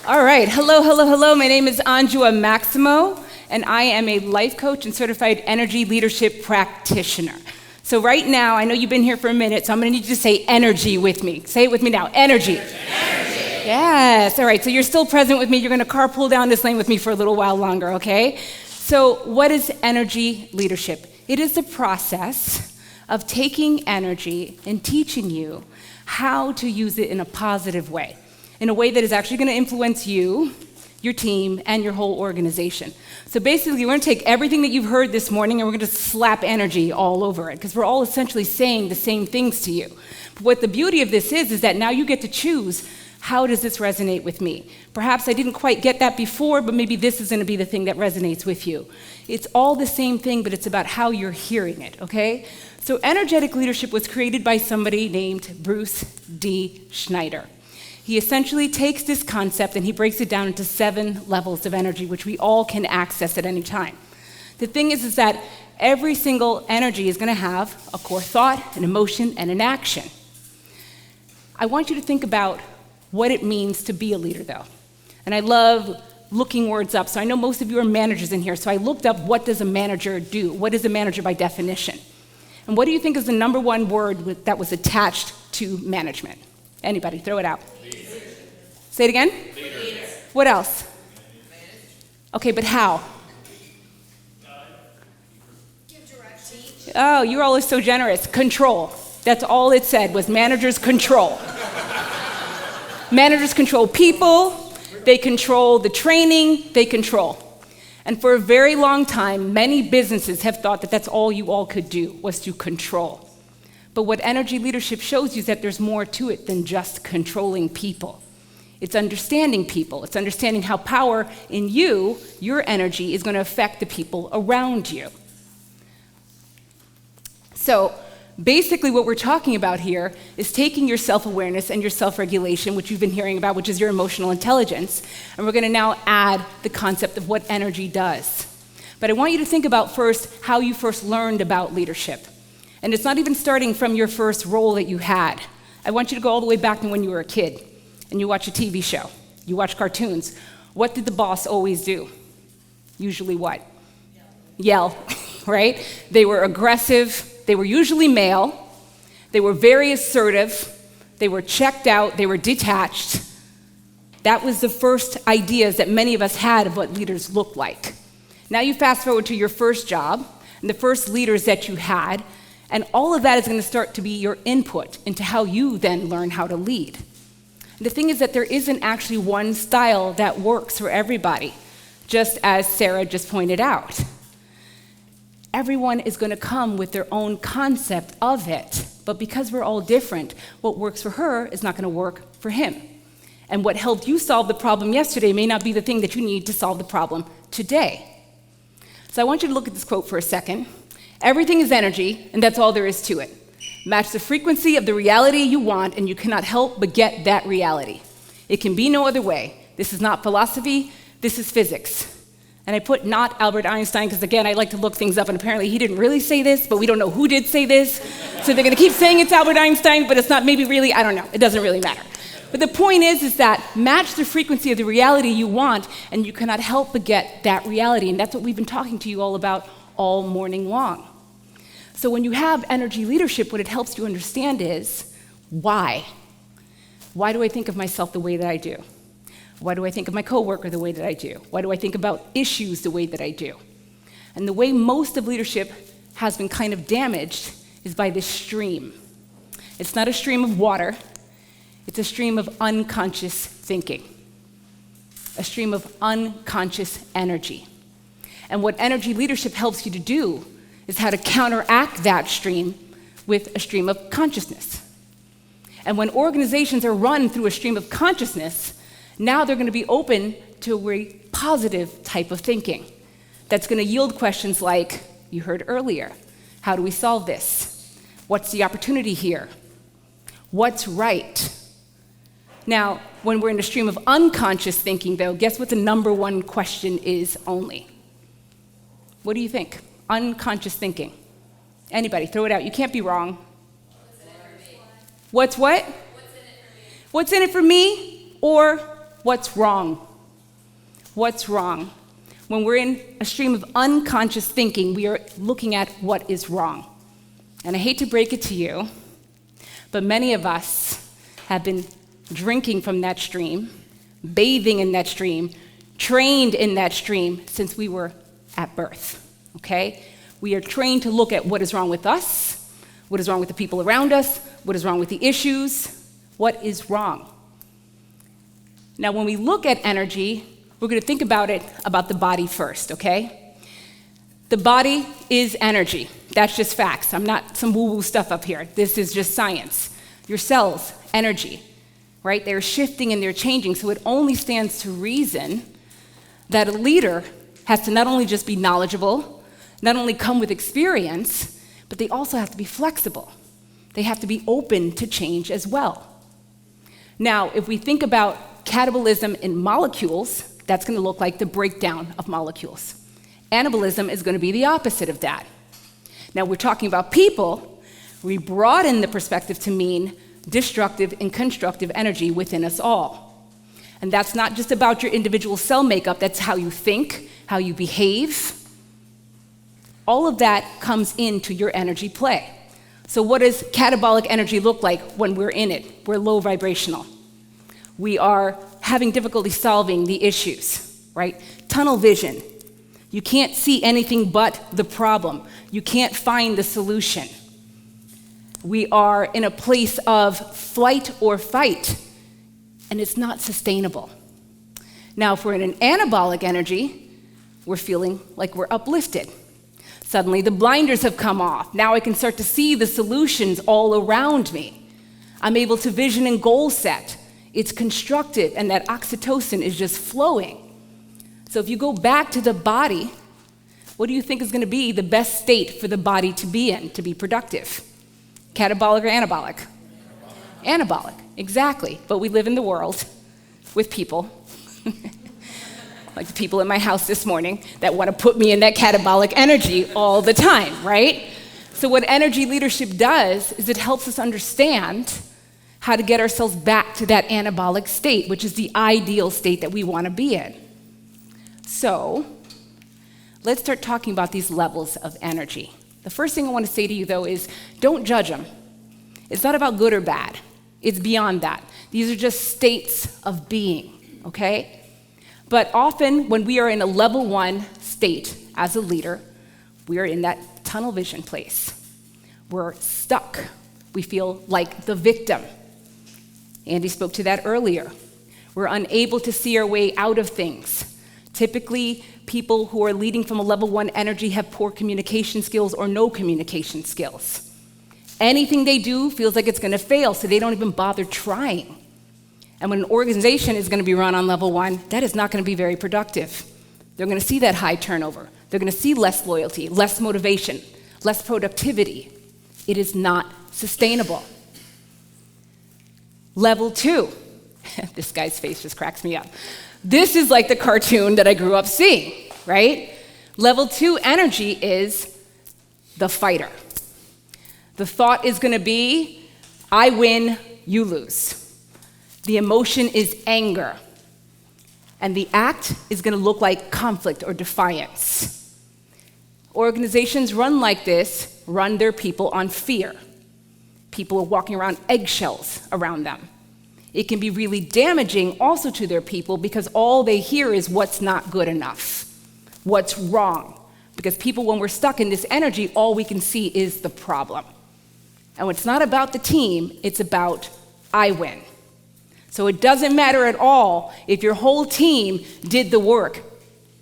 All right, hello. My name is Anjua Maximo, and I am a life coach and certified energy leadership practitioner. So right now, I know you've been here for a minute, so I'm gonna need you to say energy with me. Say it with me now, energy. Energy. Yes, all right, so you're still present with me. You're gonna carpool down this lane with me for a little while longer, okay? So what is energy leadership? It is the process of taking energy and teaching you how to use it in a positive way, in a way that is actually going to influence you, your team, and your whole organization. So basically, we're going to take everything that you've heard this morning and we're going to slap energy all over it, because we're all essentially saying the same things to you. But what the beauty of this is that now you get to choose, how does this resonate with me? Perhaps I didn't quite get that before, but maybe this is going to be the thing that resonates with you. It's all the same thing, but it's about how you're hearing it, okay? So energetic leadership was created by somebody named Bruce D. Schneider. He essentially takes this concept and he breaks it down into 7 levels of energy, which we all can access at any time. The thing is that every single energy is going to have a core thought, an emotion, and an action. I want you to think about what it means to be a leader, though. And I love looking words up. So I know most of you are managers in here, so I looked up, what does a manager do? What is a manager by definition? And what do you think is the number one word that was attached to management? Anybody, throw it out. Leader. Say it again? Leader. What else? Manage. Okay, but how? Give direction. Oh, you all are so generous. Control. That's all it said was managers control. Managers control people, they control the training, they control. And for a very long time, many businesses have thought that that's all you all could do, was to control. But what energy leadership shows you is that there's more to it than just controlling people. It's understanding people. It's understanding how power in you, your energy, is going to affect the people around you. So basically what we're talking about here is taking your self-awareness and your self-regulation, which you've been hearing about, which is your emotional intelligence, and we're going to now add the concept of what energy does. But I want you to think about first how you first learned about leadership. And it's not even starting from your first role that you had. I want you to go all the way back to when you were a kid and you watch a TV show, you watch cartoons. What did the boss always do? Usually what? Yell, right? They were aggressive. They were usually male, they were very assertive, they were checked out, they were detached. That was the first ideas that many of us had of what leaders look like. Now you fast forward to your first job, and the first leaders that you had, and all of that is going to start to be your input into how you then learn how to lead. And the thing is that there isn't actually one style that works for everybody, just as Sarah just pointed out. Everyone is going to come with their own concept of it, but because we're all different, what works for her is not going to work for him. And what helped you solve the problem yesterday may not be the thing that you need to solve the problem today. So I want you to look at this quote for a second. Everything is energy, and that's all there is to it. Match the frequency of the reality you want, and you cannot help but get that reality. It can be no other way. This is not philosophy, this is physics. And I put not Albert Einstein, because again, I like to look things up, and apparently he didn't really say this, but we don't know who did say this. So they're gonna keep saying it's Albert Einstein, but it's not maybe really, I don't know, it doesn't really matter. But the point is that match the frequency of the reality you want, and you cannot help but get that reality. And that's what we've been talking to you all about all morning long. So when you have energy leadership, what it helps you understand is, why? Why do I think of myself the way that I do? Why do I think of my coworker the way that I do? Why do I think about issues the way that I do? And the way most of leadership has been kind of damaged is by this stream. It's not a stream of water, it's a stream of unconscious thinking, a stream of unconscious energy. And what energy leadership helps you to do is how to counteract that stream with a stream of consciousness. And when organizations are run through a stream of consciousness, now they're going to be open to a positive type of thinking that's going to yield questions like, you heard earlier, how do we solve this? What's the opportunity here? What's right? Now, when we're in a stream of unconscious thinking, though, guess what the number one question is only? What do you think? Unconscious thinking. Anybody, throw it out. You can't be wrong. What's what? What's in it for me? Or What's wrong? What's wrong? When we're in a stream of unconscious thinking, we are looking at what is wrong. And I hate to break it to you, but many of us have been drinking from that stream, bathing in that stream, trained in that stream since we were at birth, okay? We are trained to look at what is wrong with us, what is wrong with the people around us, what is wrong with the issues, what is wrong. Now, when we look at energy, we're going to think about the body first, okay? The body is energy. That's just facts. I'm not some woo-woo stuff up here. This is just science. Your cells, energy, right? They're shifting and they're changing, so it only stands to reason that a leader has to not only just be knowledgeable, not only come with experience, but they also have to be flexible. They have to be open to change as well. Now, if we think about catabolism in molecules, that's going to look like the breakdown of molecules. Anabolism is going to be the opposite of that. Now, we're talking about people. We broaden the perspective to mean destructive and constructive energy within us all. And that's not just about your individual cell makeup, that's how you think, how you behave. All of that comes into your energy play. So what does catabolic energy look like when we're in it? We're low vibrational. We are having difficulty solving the issues, right? Tunnel vision. You can't see anything but the problem. You can't find the solution. We are in a place of flight or fight, and it's not sustainable. Now, if we're in an anabolic energy, we're feeling like we're uplifted. Suddenly, the blinders have come off. Now I can start to see the solutions all around me. I'm able to vision and goal set. It's constructive, and that oxytocin is just flowing. So if you go back to the body, what do you think is going to be the best state for the body to be in, to be productive? Catabolic or anabolic? Anabolic, exactly. But we live in the world with people, like the people in my house this morning, that want to put me in that catabolic energy all the time, right? So what energy leadership does is it helps us understand how to get ourselves back to that anabolic state, which is the ideal state that we want to be in. So let's start talking about these levels of energy. The first thing I want to say to you, though, is don't judge them. It's not about good or bad. It's beyond that. These are just states of being, okay? But often when we are in a level 1 state as a leader, we are in that tunnel vision place. We're stuck. We feel like the victim. Andy spoke to that earlier. We're unable to see our way out of things. Typically, people who are leading from a level 1 energy have poor communication skills or no communication skills. Anything they do feels like it's going to fail, so they don't even bother trying. And when an organization is going to be run on level 1, that is not going to be very productive. They're going to see that high turnover. They're going to see less loyalty, less motivation, less productivity. It is not sustainable. Level 2. This guy's face just cracks me up. This is like the cartoon that I grew up seeing, right? Level 2 energy is the fighter. The thought is going to be, I win, you lose. The emotion is anger. And the act is going to look like conflict or defiance. Organizations run like this run their people on fear. People are walking around eggshells around them. It can be really damaging also to their people because all they hear is what's not good enough, what's wrong. Because people, when we're stuck in this energy, all we can see is the problem. And it's not about the team, it's about I win. So it doesn't matter at all if your whole team did the work.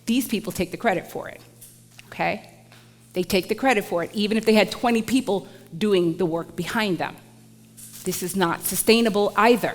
These people take the credit for it, okay? They take the credit for it, even if they had 20 people doing the work behind them. This is not sustainable either.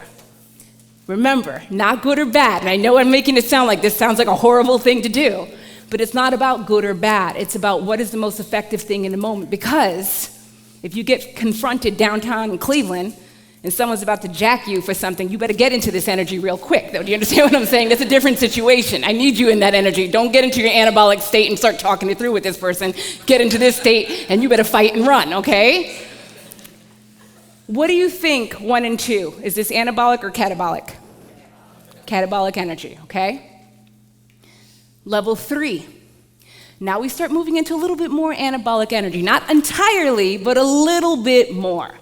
Remember, not good or bad. And I know I'm making it sound like this sounds like a horrible thing to do, but it's not about good or bad. It's about what is the most effective thing in the moment. Because if you get confronted downtown in Cleveland and someone's about to jack you for something, you better get into this energy real quick. Do you understand what I'm saying? That's a different situation. I need you in that energy. Don't get into your anabolic state and start talking it through with this person. Get into this state and you better fight and run, okay? What do you think 1 and 2? Is this anabolic or catabolic? catabolic energy, okay? Level 3. Now we start moving into a little bit more anabolic energy. Not entirely, but a little bit more.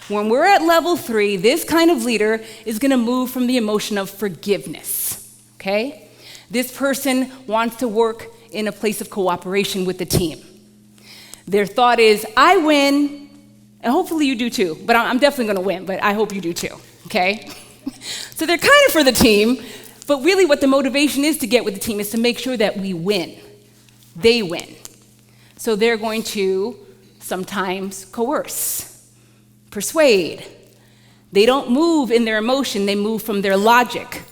When we're at level 3, this kind of leader is going to move from the emotion of forgiveness, okay? This person wants to work in a place of cooperation with the team. Their thought is, I win, and hopefully you do too, but I'm definitely going to win, but I hope you do too, okay? So they're kind of for the team, but really what the motivation is to get with the team is to make sure that we win. They win. So they're going to sometimes coerce, persuade. They don't move in their emotion, they move from their logic.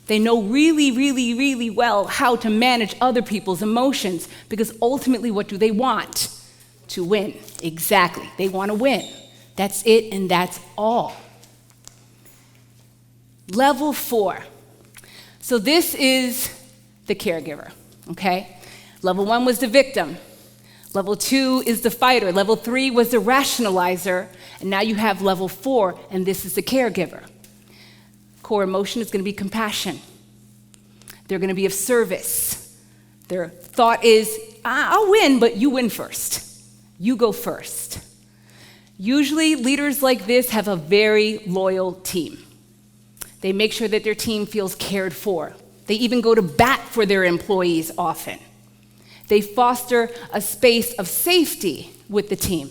They know really, really, really well how to manage other people's emotions because ultimately what do they want? To win. Exactly. They want to win. That's it and that's all. Level 4. So this is the caregiver, okay? Level 1 was the victim. Level 2 is the fighter. Level 3 was the rationalizer. And now you have level 4, and this is the caregiver. Core emotion is going to be compassion. They're going to be of service. Their thought is, I'll win, but you win first. You go first. Usually, leaders like this have a very loyal team. They make sure that their team feels cared for. They even go to bat for their employees often. They foster a space of safety with the team.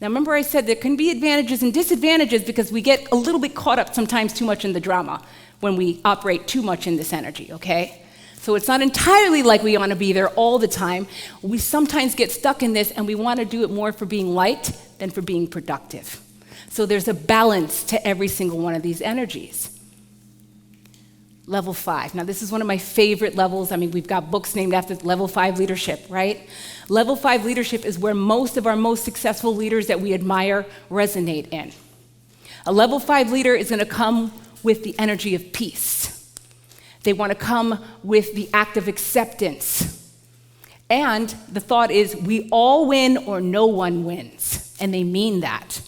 Now, remember I said there can be advantages and disadvantages because we get a little bit caught up sometimes too much in the drama when we operate too much in this energy, okay? So it's not entirely like we want to be there all the time. We sometimes get stuck in this and we want to do it more for being liked than for being productive. So there's a balance to every single one of these energies. Level 5. Now, this is one of my favorite levels. I mean, we've got books named after level 5 leadership, right? Level 5 leadership is where most of our most successful leaders that we admire resonate in. A level 5 leader is going to come with the energy of peace. They want to come with the act of acceptance. And the thought is, we all win or no one wins. And they mean that.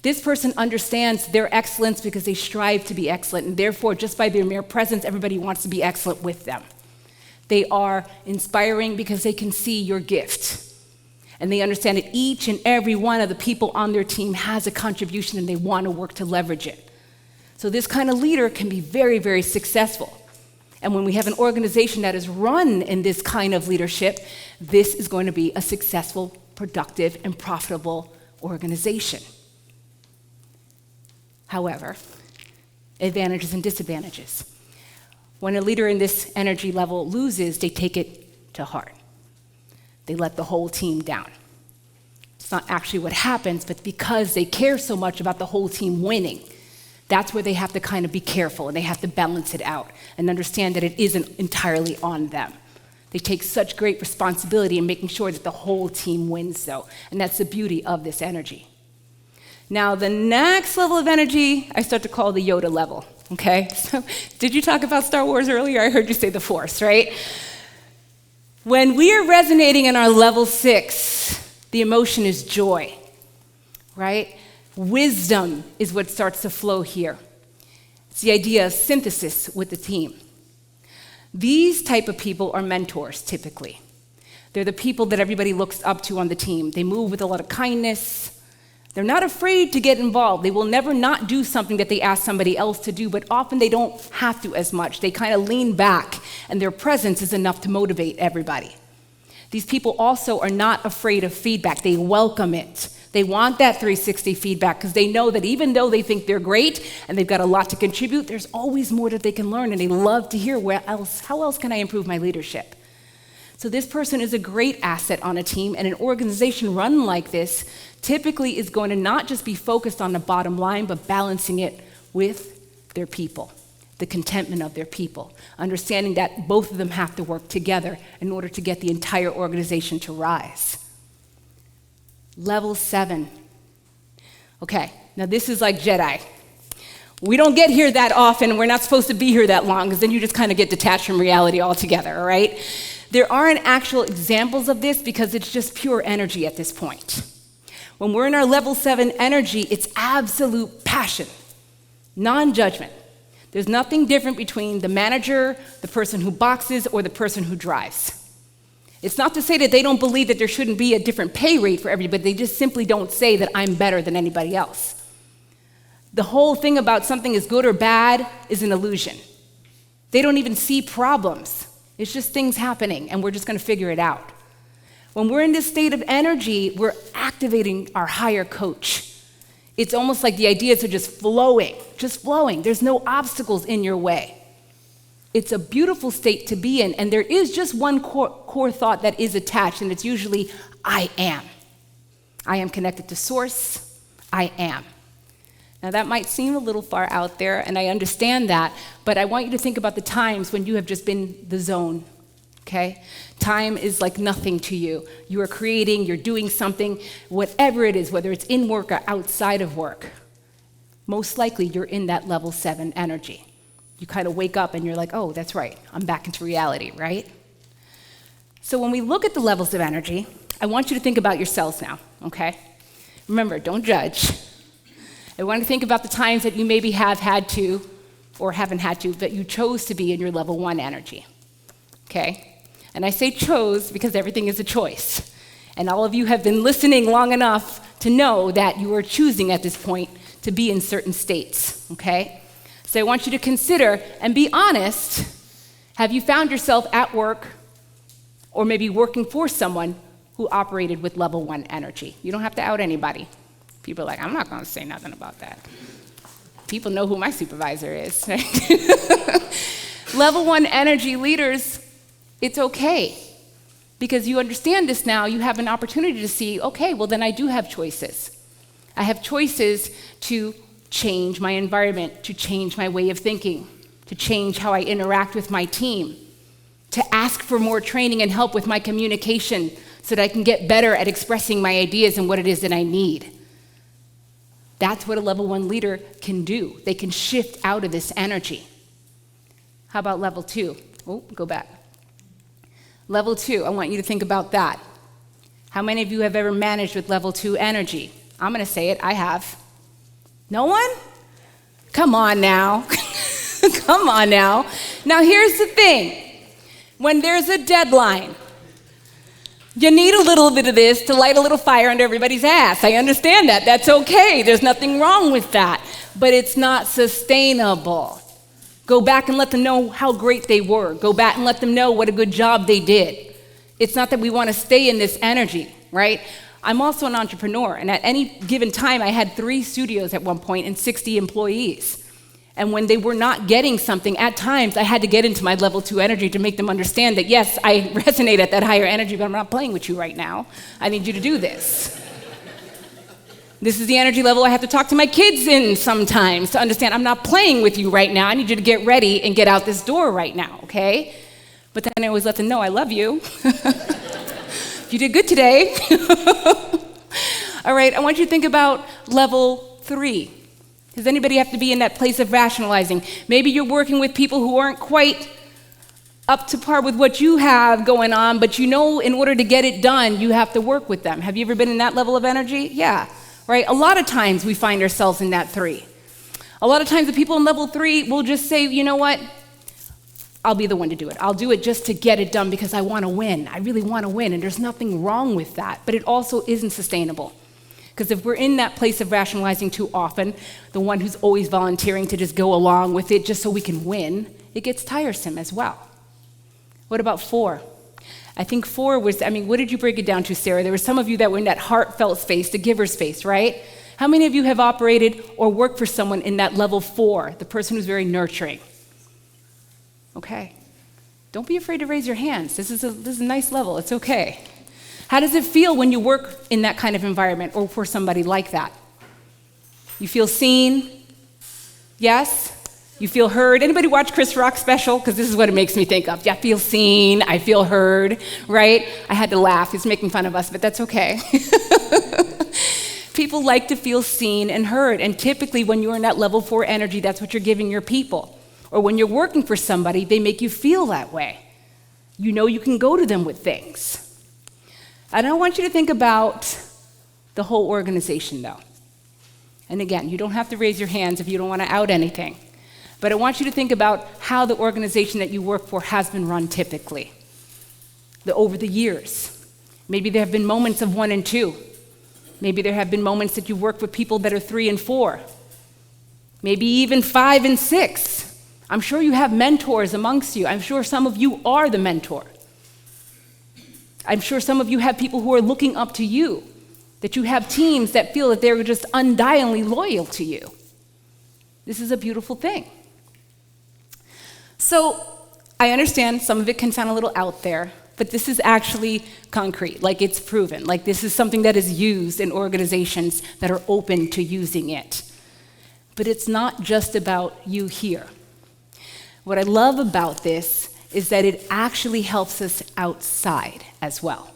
This person understands their excellence because they strive to be excellent, and therefore, just by their mere presence, everybody wants to be excellent with them. They are inspiring because they can see your gift, and they understand that each and every one of the people on their team has a contribution, and they want to work to leverage it. So this kind of leader can be very, very successful. And when we have an organization that is run in this kind of leadership, this is going to be a successful, productive, and profitable organization. However, advantages and disadvantages. When a leader in this energy level loses, they take it to heart. They let the whole team down. It's not actually what happens, but because they care so much about the whole team winning, that's where they have to kind of be careful and they have to balance it out and understand that it isn't entirely on them. They take such great responsibility in making sure that the whole team wins, though, and that's the beauty of this energy. Now, the next level of energy, I start to call the Yoda level, okay? So, did you talk about Star Wars earlier? I heard you say the Force, right? When we are resonating in our level 6, the emotion is joy, right? Wisdom is what starts to flow here. It's the idea of synthesis with the team. These type of people are mentors, typically. They're the people that everybody looks up to on the team. They move with a lot of kindness. They're not afraid to get involved. They will never not do something that they ask somebody else to do, but often they don't have to as much. They kind of lean back, and their presence is enough to motivate everybody. These people also are not afraid of feedback. They welcome it. They want that 360 feedback because they know that even though they think they're great and they've got a lot to contribute, there's always more that they can learn, and they love to hear how else can I improve my leadership? So this person is a great asset on a team, and an organization run like this typically is going to not just be focused on the bottom line, but balancing it with their people, the contentment of their people, understanding that both of them have to work together in order to get the entire organization to rise. Level 7. Okay, now this is like Jedi. We don't get here that often. We're not supposed to be here that long because then you just kind of get detached from reality altogether, all right? There aren't actual examples of this because it's just pure energy at this point. When we're in our level 7 energy, it's absolute passion, non-judgment. There's nothing different between the manager, the person who boxes, or the person who drives. It's not to say that they don't believe that there shouldn't be a different pay rate for everybody, they just simply don't say that I'm better than anybody else. The whole thing about something is good or bad is an illusion. They don't even see problems. It's just things happening, and we're just going to figure it out. When we're in this state of energy, we're activating our higher coach. It's almost like the ideas are just flowing. There's no obstacles in your way. It's a beautiful state to be in, and there is just one core thought that is attached, and it's usually, I am. I am connected to Source. I am. Now, that might seem a little far out there, and I understand that, but I want you to think about the times when you have just been the zone, okay? Time is like nothing to you. You are creating, you're doing something, whatever it is, whether it's in work or outside of work. Most likely, you're in that level 7 energy. You kind of wake up and you're like, oh, that's right, I'm back into reality, right? So when we look at the levels of energy, I want you to think about yourselves now, okay? Remember, don't judge. I want to think about the times that you maybe have had to, or haven't had to, but you chose to be in your level 1 energy, okay? And I say chose because everything is a choice. And all of you have been listening long enough to know that you are choosing at this point to be in certain states, okay? So I want you to consider and be honest, have you found yourself at work or maybe working for someone who operated with level 1 energy? You don't have to out anybody. People are like, I'm not going to say nothing about that. People know who my supervisor is. Level 1 energy leaders, it's okay. Because you understand this now, you have an opportunity to see, okay, well then I do have choices. I have choices to change my environment, to change my way of thinking, to change how I interact with my team, to ask for more training and help with my communication so that I can get better at expressing my ideas and what it is that I need. That's what a level 1 leader can do. They can shift out of this energy. How about level 2? Oh, go back. Level 2, I want you to think about that. How many of you have ever managed with level 2 energy? I'm going to say it, I have. No one? Come on now. Come on now. Now here's the thing. When there's a deadline, you need a little bit of this to light a little fire under everybody's ass. I understand that. That's okay. There's nothing wrong with that. But it's not sustainable. Go back and let them know how great they were. Go back and let them know what a good job they did. It's not that we want to stay in this energy, right? I'm also an entrepreneur, and at any given time, I had 3 studios at one point and 60 employees. And when they were not getting something, at times I had to get into my level 2 energy to make them understand that, yes, I resonate at that higher energy, but I'm not playing with you right now. I need you to do this. This is the energy level I have to talk to my kids in sometimes to understand I'm not playing with you right now. I need you to get ready and get out this door right now, okay? But then I always let them know I love you. You did good today. All right, I want you to think about level 3. Does anybody have to be in that place of rationalizing? Maybe you're working with people who aren't quite up to par with what you have going on, but you know in order to get it done, you have to work with them. Have you ever been in that level of energy? Yeah, right? A lot of times we find ourselves in that 3. A lot of times the people in level 3 will just say, you know what? I'll be the one to do it. I'll do it just to get it done because I want to win. I really want to win, and there's nothing wrong with that, but it also isn't sustainable. Because if we're in that place of rationalizing too often, the one who's always volunteering to just go along with it just so we can win, it gets tiresome as well. What about 4? I think 4 was, what did you break it down to, Sarah? There were some of you that were in that heartfelt space, the giver space, right? How many of you have operated or worked for someone in that level 4, the person who's very nurturing? Okay. Don't be afraid to raise your hands. This is a nice level. It's okay. How does it feel when you work in that kind of environment or for somebody like that? You feel seen? Yes? You feel heard? Anybody watch Chris Rock's special? Because this is what it makes me think of. Yeah, I feel seen, I feel heard, right? I had to laugh. He's making fun of us, but that's okay. People like to feel seen and heard, and typically when you're in that level 4 energy, that's what you're giving your people. Or when you're working for somebody, they make you feel that way. You know you can go to them with things. And I want you to think about the whole organization, though. And again, you don't have to raise your hands if you don't want to out anything. But I want you to think about how the organization that you work for has been run typically, over the years. Maybe there have been moments of 1 and 2. Maybe there have been moments that you've worked with people that are 3 and 4. Maybe even 5 and 6. I'm sure you have mentors amongst you. I'm sure some of you are the mentor. I'm sure some of you have people who are looking up to you, that you have teams that feel that they're just undyingly loyal to you. This is a beautiful thing. So I understand some of it can sound a little out there, but this is actually concrete, like it's proven. Like this is something that is used in organizations that are open to using it. But it's not just about you here. What I love about this is that it actually helps us outside as well.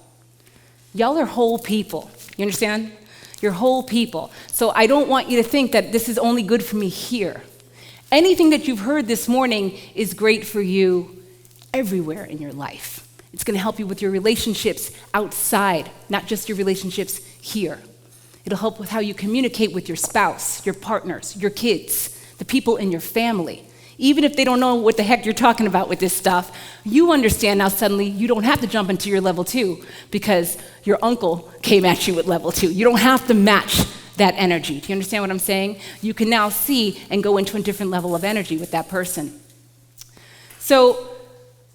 Y'all are whole people, you understand? You're whole people. So I don't want you to think that this is only good for me here. Anything that you've heard this morning is great for you everywhere in your life. It's going to help you with your relationships outside, not just your relationships here. It'll help with how you communicate with your spouse, your partners, your kids, the people in your family. Even if they don't know what the heck you're talking about with this stuff, you understand now suddenly you don't have to jump into your level 2 because your uncle came at you at level 2. You don't have to match that energy. Do you understand what I'm saying? You can now see and go into a different level of energy with that person. So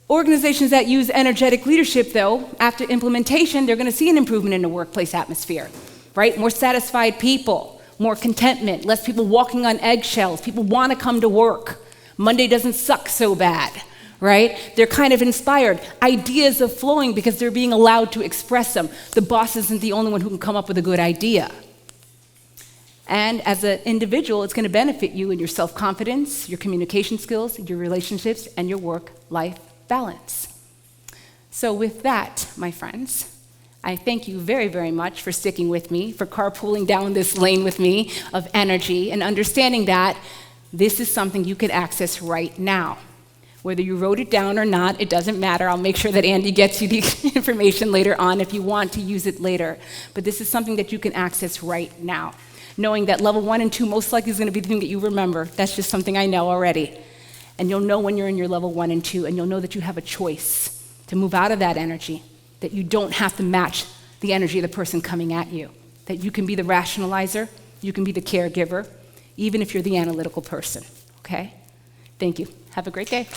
organizations that use energetic leadership, though, after implementation, they're going to see an improvement in the workplace atmosphere, right? More satisfied people, more contentment, less people walking on eggshells. People want to come to work. Monday doesn't suck so bad, right? They're kind of inspired. Ideas are flowing because they're being allowed to express them. The boss isn't the only one who can come up with a good idea. And as an individual, it's going to benefit you in your self-confidence, your communication skills, your relationships, and your work-life balance. So with that, my friends, I thank you very, very much for sticking with me, for carpooling down this lane with me of energy and understanding that this is something you can access right now. Whether you wrote it down or not, it doesn't matter. I'll make sure that Andy gets you the information later on if you want to use it later. But this is something that you can access right now, knowing that level 1 and 2 most likely is going to be the thing that you remember. That's just something I know already. And you'll know when you're in your level 1 and 2, and you'll know that you have a choice to move out of that energy, that you don't have to match the energy of the person coming at you, that you can be the rationalizer, you can be the caregiver, even if you're the analytical person, okay? Thank you. Have a great day.